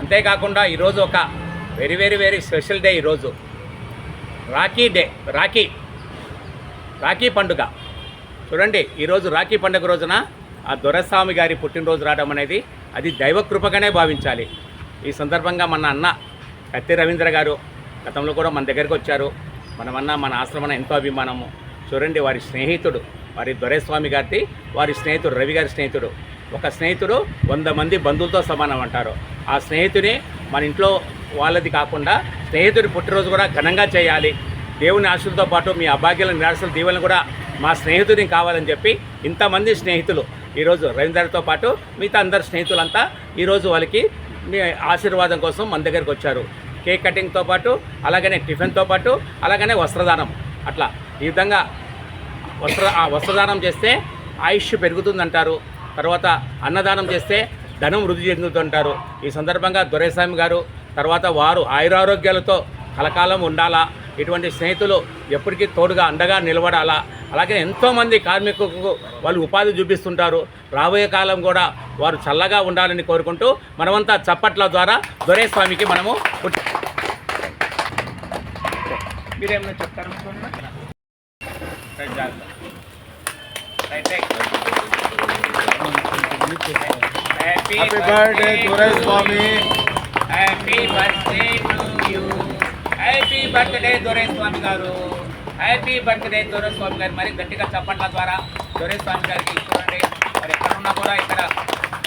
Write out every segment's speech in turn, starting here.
అంతేకాకుండా ఈరోజు ఒక very very very special day. ఈరోజు రాఖీ డే, రాఖీ పండుగ. చూడండి, ఈరోజు రాఖీ పండుగ రోజున ఆ దొరస్వామి గారి పుట్టినరోజు రావడం అనేది అది దైవకృపగానే భావించాలి. ఈ సందర్భంగా మన అన్న కత్తి రవీంద్ర గారు గతంలో కూడా మన దగ్గరికి వచ్చారు. మన ఆశ్రమన ఎంతో అభిమానము. చూడండి, వారి స్నేహితుడు, వారి దొరస్వామి గారి వారి స్నేహితుడు రవి గారి స్నేహితుడు. ఒక స్నేహితుడు 100 మంది బంధువులతో సమానం అంటారు. ఆ స్నేహితుని మన ఇంట్లో వాళ్ళది కాకుండా స్నేహితుడి పుట్టినరోజు కూడా ఘనంగా చేయాలి. దేవుని ఆశలతో పాటు మీ అభాగ్యాల నిరాశల దీవెనలు కూడా మా స్నేహితుడిని కావాలని చెప్పి ఇంతమంది స్నేహితులు ఈరోజు రవీంద్రతో పాటు మిగతా అందరు స్నేహితులంతా ఈరోజు వాళ్ళకి మీ ఆశీర్వాదం కోసం మన దగ్గరికి వచ్చారు. కేక్ కటింగ్తో పాటు, అలాగనే టిఫిన్తో పాటు, అలాగనే వస్త్రదానం. అట్లా ఈ విధంగా వస్త్రదానం చేస్తే ఆయుష్ పెరుగుతుందంటారు. తర్వాత అన్నదానం చేస్తే ధనం వృద్ధి చెందుతుంటారు. ఈ సందర్భంగా దొరైస్వామి గారు తర్వాత వారు ఆయురారోగ్యాలతో కలకాలం ఉండాలా. ఇటువంటి స్నేహితులు ఎప్పటికీ తోడుగా అండగా నిలబడాలా. అలాగే ఎంతోమంది కార్మికులకు వాళ్ళు ఉపాధి చూపిస్తుంటారు. రాబోయే కాలం కూడా వారు చల్లగా ఉండాలని కోరుకుంటూ మనమంతా చప్పట్ల ద్వారా దొరైస్వామికి మనము మీరేమైనా చెప్తారు? Happy birthday Doraiswamy. Happy birthday to you. Happy birthday Doraiswamy గారు. హ్యాపీ బర్త్డే దొరైస్వామి గారు. మరి గట్టిగా చప్పట్ల ద్వారా దొరైస్వామి గారికి చూడండి. మరి ఎక్కడున్నా కూడా ఇక్కడ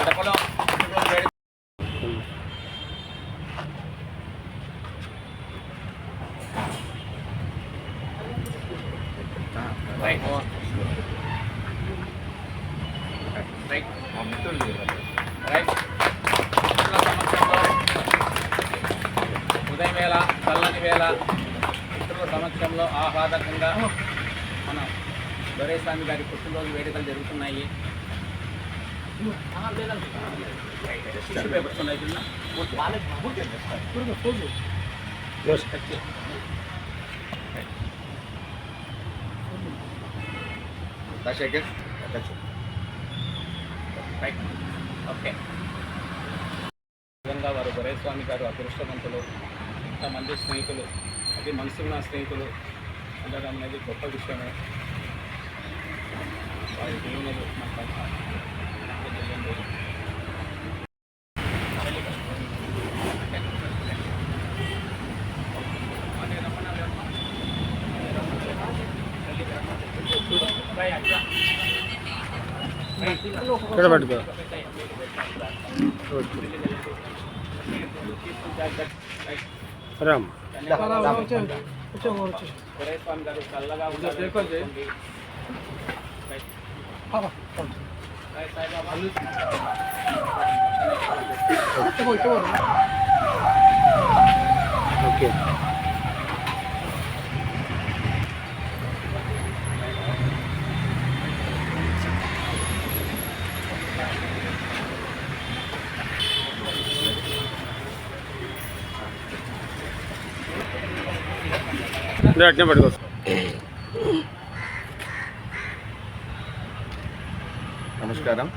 గడపలో ఉదయం వేళ చల్లని వేళ మిత్రుల సమక్షంలో ఆహ్లాదకంగా మన దొరైస్వామి గారి పుట్టినరోజు వేడుకలు జరుగుతున్నాయి. పేపర్స్ ఉన్నాయి. ఓకే, విధంగా వారు దొరైస్వామి గారు అదృష్టవంతులు. ఇంతమంది స్నేహితులు, అది మనసున్న స్నేహితులు ఉండడం అనేది గొప్ప విషయమే. వారి దీవెనలు దొరైస్వామి గారు చల్లగా ఉండాలి. ఓకే, నమస్కారం.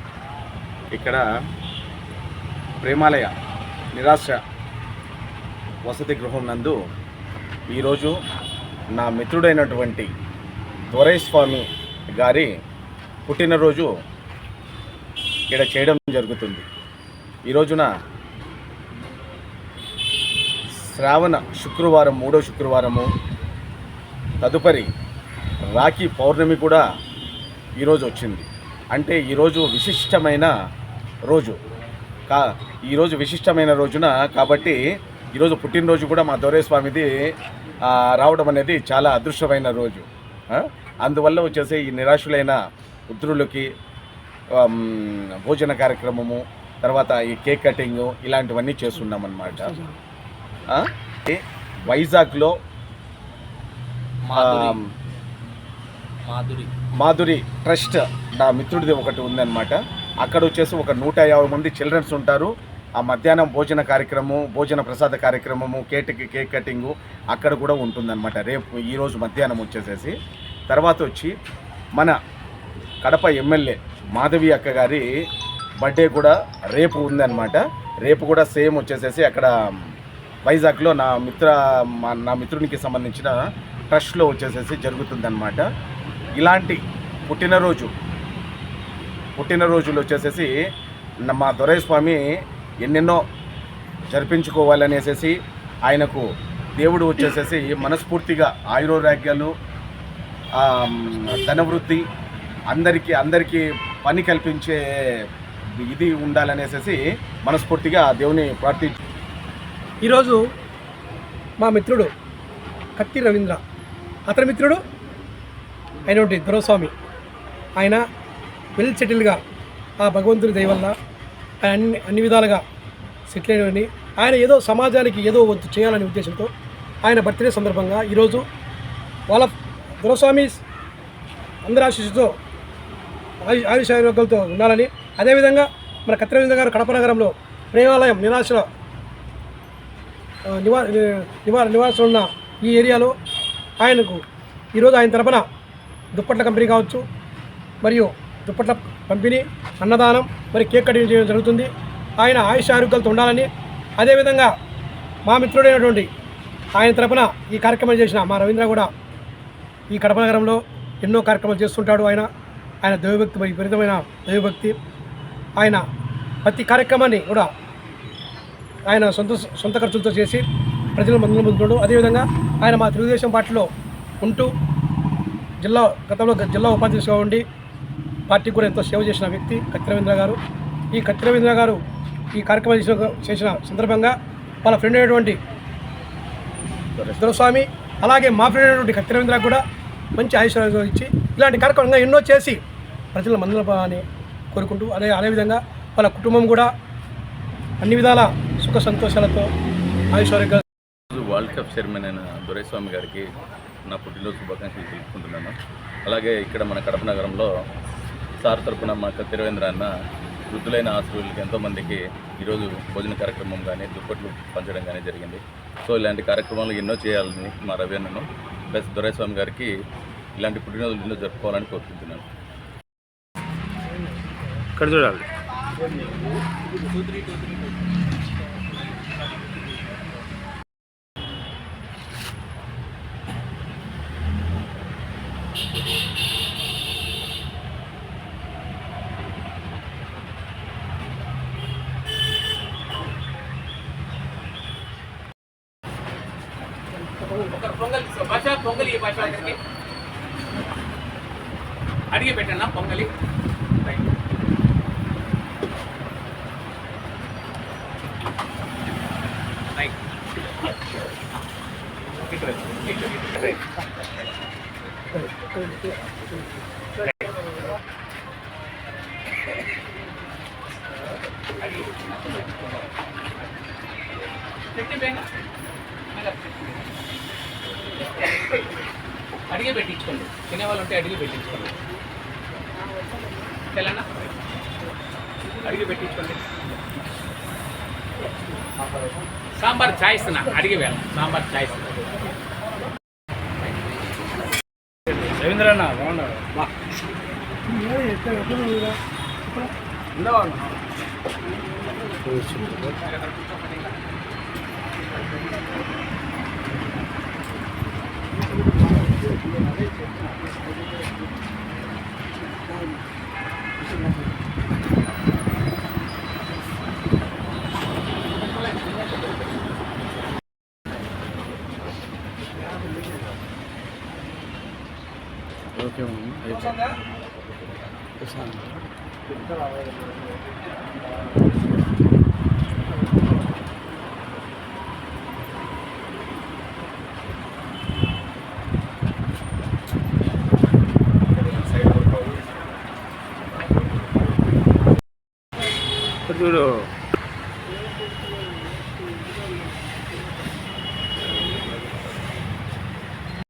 ఇక్కడ ప్రేమాలయ నిరాశ వసతి గృహం నందు ఈరోజు నా మిత్రుడైనటువంటి దొరైస్వామి గారి పుట్టినరోజు ఇక్కడ చేయడం జరుగుతుంది. ఈ రోజున శ్రావణ శుక్రవారం, 3వ శుక్రవారము, తదుపరి రాఖీ పౌర్ణమి కూడా ఈరోజు వచ్చింది. అంటే ఈరోజు విశిష్టమైన రోజు ఈరోజు విశిష్టమైన రోజున కాబట్టి ఈరోజు పుట్టినరోజు కూడా మా దొరైస్వామిది రావడం అనేది చాలా అదృష్టమైన రోజు. అందువల్ల వచ్చేసి ఈ నిరాశులైన పుత్రులకి భోజన కార్యక్రమము, తర్వాత ఈ కేక్ కటింగు ఇలాంటివన్నీ చేస్తున్నాం అన్నమాట. వైజాగ్లో మాధురి ట్రస్ట్ నా మిత్రుడిది ఒకటి ఉందన్నమాట. అక్కడ వచ్చేసి ఒక 150 మంది చిల్డ్రన్స్ ఉంటారు. ఆ మధ్యాహ్నం భోజన కార్యక్రమం, భోజన ప్రసాద కార్యక్రమము, కేక్ కటింగు అక్కడ కూడా ఉంటుందన్నమాట. రేపు ఈరోజు మధ్యాహ్నం వచ్చేసేసి తర్వాత వచ్చి మన కడప ఎమ్మెల్యే మాధవి అక్క గారి బర్త్డే కూడా రేపు ఉందన్నమాట. రేపు కూడా సేమ్ వచ్చేసేసి అక్కడ వైజాగ్లో నా మిత్రునికి సంబంధించిన ట్రస్ట్లో వచ్చేసేసి జరుగుతుందన్నమాట. ఇలాంటి పుట్టినరోజులు వచ్చేసేసి మా దొరయ్య స్వామి ఎన్నెన్నో జరిపించుకోవాలనేసి ఆయనకు దేవుడు వచ్చేసేసి మనస్ఫూర్తిగా ఆయురోగ్యాలు, ధనవృద్ధి, అందరికీ పని కల్పించే ఇది ఉండాలనేసి మనస్ఫూర్తిగా దేవుని ప్రార్థించు. ఈరోజు మా మిత్రుడు కత్తి రవీంద్ర, అతని మిత్రుడు అయినటువంటి దొరస్వామి, ఆయన వెల్ సెటిల్గా ఆ భగవంతుని దయ వల్ల అన్ని విధాలుగా సెటిల్ అయినవని, ఆయన ఏదో సమాజానికి ఏదో వంతు చేయాలనే ఉద్దేశంతో ఆయన బర్త్డే సందర్భంగా ఈరోజు వాళ్ళ దొరస్వామి అందరి ఆశీస్సుతో ఆయుషారోగ్యాలతో ఉండాలని, అదేవిధంగా మన కత్తి రవీంద్ర గారు కడప నగరంలో ప్రేమాలయం నివాసం ఉన్న ఈ ఏరియాలో ఆయనకు ఈరోజు ఆయన తరపున దుప్పట్ల కంపెనీ కావచ్చు, మరియు దుప్పట్ల పంపిణీ, అన్నదానం, మరి కేక్ కటింగ్ చేయడం జరుగుతుంది. ఆయన ఆయుష ఆరోగ్యాలతో ఉండాలని, అదేవిధంగా మా మిత్రుడైనటువంటి ఆయన తరపున ఈ కార్యక్రమం చేసిన మా రవీంద్ర కూడా ఈ కడప నగరంలో ఎన్నో కార్యక్రమాలు చేస్తుంటాడు. ఆయన దైవభక్తి, విపరీతమైన దైవభక్తి. ఆయన ప్రతి కార్యక్రమాన్ని కూడా ఆయన సొంత ఖర్చులతో చేసి ప్రజలను పొందుతున్నాడు. అదేవిధంగా ఆయన మా తెలుగుదేశం పార్టీలో ఉంటూ గతంలో జిల్లా ఉపాధ్యక్షుడిగా ఉండి పార్టీకి కూడా ఎంతో సేవ చేసిన వ్యక్తి కత్తి రవీంద్ర గారు. ఈ కత్తి రవీంద్ర గారు ఈ కార్యక్రమం చేసిన సందర్భంగా వాళ్ళ ఫ్రెండ్ అయినటువంటి దొరస్వామి, అలాగే మా ఫ్రెండ్ అయినటువంటి కత్తి రవీంద్ర కూడా మంచి ఆయుష్యం ఇచ్చి ఇలాంటి కార్యక్రమంగా ఎన్నో చేసి ప్రజల మందులని కోరుకుంటూ, అదేవిధంగా వాళ్ళ కుటుంబం కూడా అన్ని విధాల సుఖ సంతోషాలతో ఆయుష్వారోగ్యాలు. వరల్డ్ కప్ చైర్మన్ అయిన దొరయ్య స్వామి గారికి నా పుట్టినరోజు శుభాకాంక్షలు తెలుపుకుంటున్నాను. అలాగే ఇక్కడ మన కడప నగరంలో సార్ తరపున మా కత్తి రవీంద్ర అన్న వృద్ధులైన ఆశ్రయులకి ఎంతోమందికి ఈరోజు భోజన కార్యక్రమం కానీ దుప్పట్లు పంచడం కానీ జరిగింది. సో ఇలాంటి కార్యక్రమాలు ఎన్నో చేయాలని మా రవి అన్నను ప్లస్ దొరయ్య స్వామి గారికి ఇలాంటి పుట్టినరోజులు ఎన్నో జరుపుకోవాలని కోరుకుంటున్నాను. ఇక్కడ చూడాలి. పొంగలి భాష అడిగి పెట్టన్నా పొంగలి. అడిగే పెట్టించుకోండి, తినేవాళ్ళు ఉంటే అడిగి పెట్టించుకోండి. తెలంగాణ అడిగి పెట్టించుకోండి. సాంబార్ చాయిస్ నా అడిగి వేళ సాంబార్ చాయిస్. రవీంద్ర అన్న బాగున్నాడు. ఓకే చూడు.